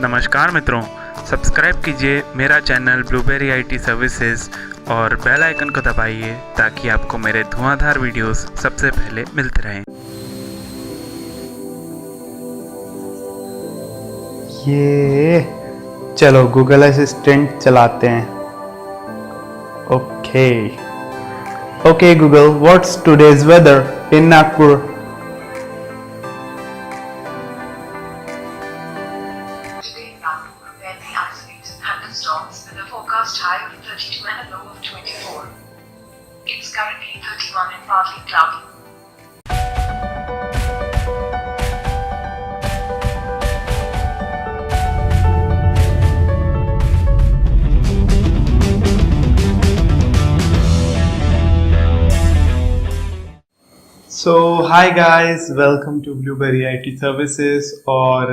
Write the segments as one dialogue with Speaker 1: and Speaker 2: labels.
Speaker 1: नमस्कार मित्रों, सब्सक्राइब कीजिए मेरा चैनल ब्लूबेरी आईटी सर्विसेज और बेल आइकन को दबाइए ताकि आपको मेरे धुआंधार वीडियोस सबसे पहले मिलते रहें।
Speaker 2: ये चलो गूगल असिस्टेंट चलाते हैं। Okay Google, what's today's weather in Nagpur?
Speaker 3: Today in Nagpur, where the isolates and thunderstorms with a forecast high of 32 and a low of 24. It's currently 31 and partly cloudy.
Speaker 2: So hi guys, welcome to Blueberry IT services. और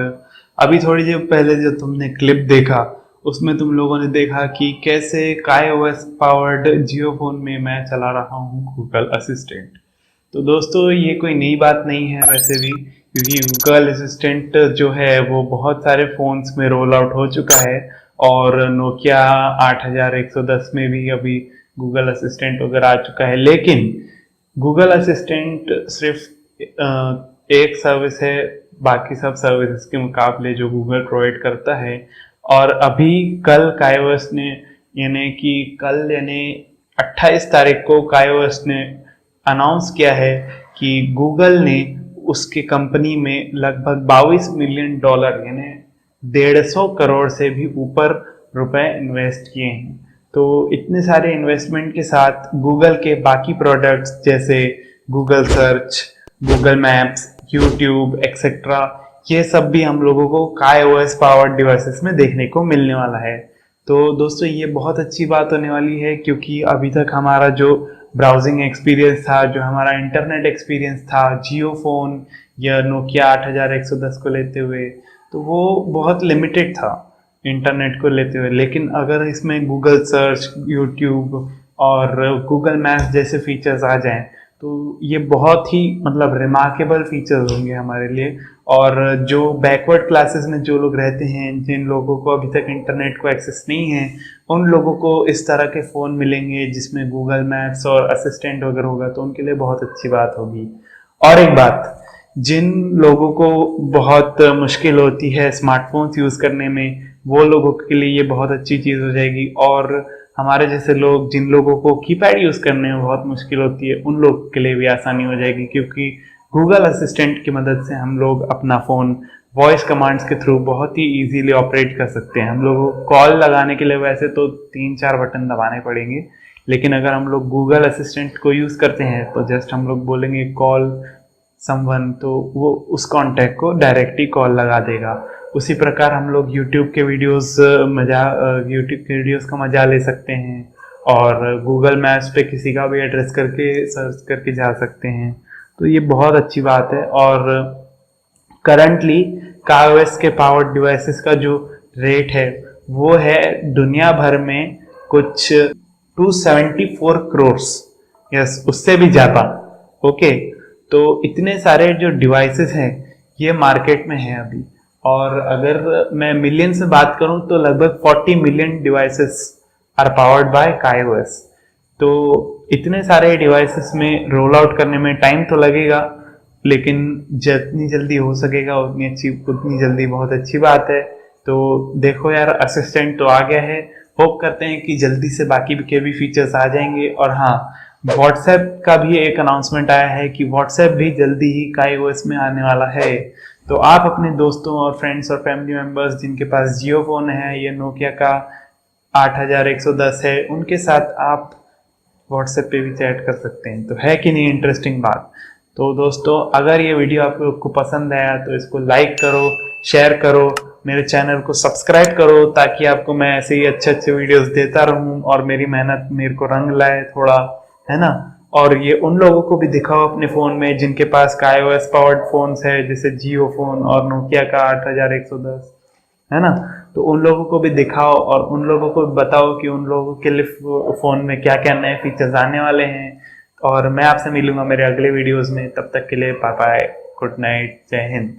Speaker 2: अभी थोड़ी देर पहले जो तुमने clip देखा उसमें तुम लोगों ने देखा कि कैसे काईओएस पावर्ड जियो फोन में मैं चला रहा हूँ गूगल असिस्टेंट। तो दोस्तों, ये कोई नई बात नहीं है वैसे भी, क्योंकि गूगल असिस्टेंट जो है वो बहुत सारे फोन्स में रोल आउट हो चुका है और नोकिया 8110 में भी अभी गूगल असिस्टेंट वगैरह आ चुका है। लेकिन गूगल असिस्टेंट सिर्फ एक सर्विस है बाकी सब सर्विसेज के मुकाबले जो गूगल प्रोवाइड करता है। और अभी कल कायोस ने यानी 28 तारीख को कायोस ने अनाउंस किया है कि गूगल ने उसके कंपनी में लगभग $22 मिलियन यानी 150 करोड़ से भी ऊपर रुपए इन्वेस्ट किए हैं। तो इतने सारे इन्वेस्टमेंट के साथ गूगल के बाकी प्रोडक्ट्स जैसे Google search, Google maps, YouTube etcetera, ये सब भी हम लोगों को काईओएस पावर्ड डिवाइसेस में देखने को मिलने वाला है। तो दोस्तों, ये बहुत अच्छी बात होने वाली है, क्योंकि अभी तक हमारा जो ब्राउजिंग एक्सपीरियंस था, जो हमारा इंटरनेट एक्सपीरियंस था जियो फोन या नोकिया 8110 को लेते हुए, तो वो बहुत लिमिटेड था इंटरनेट को लेते हुए। लेकिन अगर इसमें गूगल सर्च, यूट्यूब और गूगल मैप्स जैसे फीचर्स आ जाएं तो ये बहुत ही रिमार्केबल फीचर्स होंगे हमारे लिए। और जो बैकवर्ड क्लासेस में जो लोग रहते हैं, जिन लोगों को अभी तक इंटरनेट को एक्सेस नहीं है, उन लोगों को इस तरह के फ़ोन मिलेंगे जिसमें गूगल मैप्स और असिस्टेंट वगैरह होगा, तो उनके लिए बहुत अच्छी बात होगी। और एक बात, जिन लोगों को बहुत मुश्किल होती है स्मार्टफोन्स यूज़ करने में, वो लोगों के लिए ये बहुत अच्छी चीज़ हो जाएगी। और हमारे जैसे लोग, जिन लोगों को कीपैड यूज़ करने में बहुत मुश्किल होती है, उन लोगों के लिए भी आसानी हो जाएगी, क्योंकि गूगल असिस्टेंट की मदद से हम लोग अपना फ़ोन वॉइस कमांड्स के थ्रू बहुत ही इजीली ऑपरेट कर सकते हैं। हम लोगों को कॉल लगाने के लिए वैसे तो 3-4 बटन दबाने पड़ेंगे, लेकिन अगर हम लोग गूगल असिस्टेंट को यूज़ करते हैं तो जस्ट हम लोग बोलेंगे कॉल समवन, तो वो उस कॉन्टैक्ट को डायरेक्टली कॉल लगा देगा। उसी प्रकार हम लोग यूट्यूब के वीडियोस का मजा ले सकते हैं और गूगल मैप्स पे किसी का भी एड्रेस करके सर्च करके जा सकते हैं। तो ये बहुत अच्छी बात है। और करंटली काईओएस के पावर्ड डिवाइसेस का जो रेट है वो है दुनिया भर में कुछ 274 करोड़, यस, उससे भी ज़्यादा। ओके, तो इतने सारे जो डिवाइसेस हैं ये मार्केट में हैं अभी। और अगर मैं मिलियन में बात करूं तो लगभग 40 million devices are powered by KaiOS. तो इतने सारे डिवाइसेस में रोल आउट करने में टाइम तो लगेगा, लेकिन जितनी जल्दी हो सकेगा उतनी जल्दी बहुत अच्छी बात है। तो देखो यार, असिस्टेंट तो आ गया है, होप करते हैं कि जल्दी से बाकी के भी फीचर्स आ जाएंगे। और हाँ, व्हाट्सएप का भी एक अनाउंसमेंट आया है कि व्हाट्सएप भी जल्दी ही काईओएस में आने वाला है। तो आप अपने दोस्तों और फ्रेंड्स और फैमिली मेम्बर्स जिनके पास जियो फोन है या नोकिया का 8110 है, उनके साथ आप व्हाट्सएप पे भी चैट कर सकते हैं। तो है कि नहीं इंटरेस्टिंग बात? तो दोस्तों, अगर ये वीडियो आपको पसंद आया तो इसको लाइक करो, शेयर करो, मेरे चैनल को सब्सक्राइब करो, ताकि आपको मैं ऐसे ही अच्छे अच्छे वीडियोस देता रहूं और मेरी मेहनत मेरे को रंग लाए थोड़ा, है ना। और ये उन लोगों को भी दिखाओ अपने फ़ोन में जिनके पास काईओएस पावर्ड फोन्स है, जैसे जियो फोन और नोकिया का 8110, है ना। तो उन लोगों को भी दिखाओ और उन लोगों को बताओ कि उन लोगों के लिए फ़ोन में क्या क्या नए फीचर्स आने वाले हैं। और मैं आपसे मिलूंगा मेरे अगले वीडियोस में। तब तक के लिए बाय बाय, गुड नाइट, जय हिंद।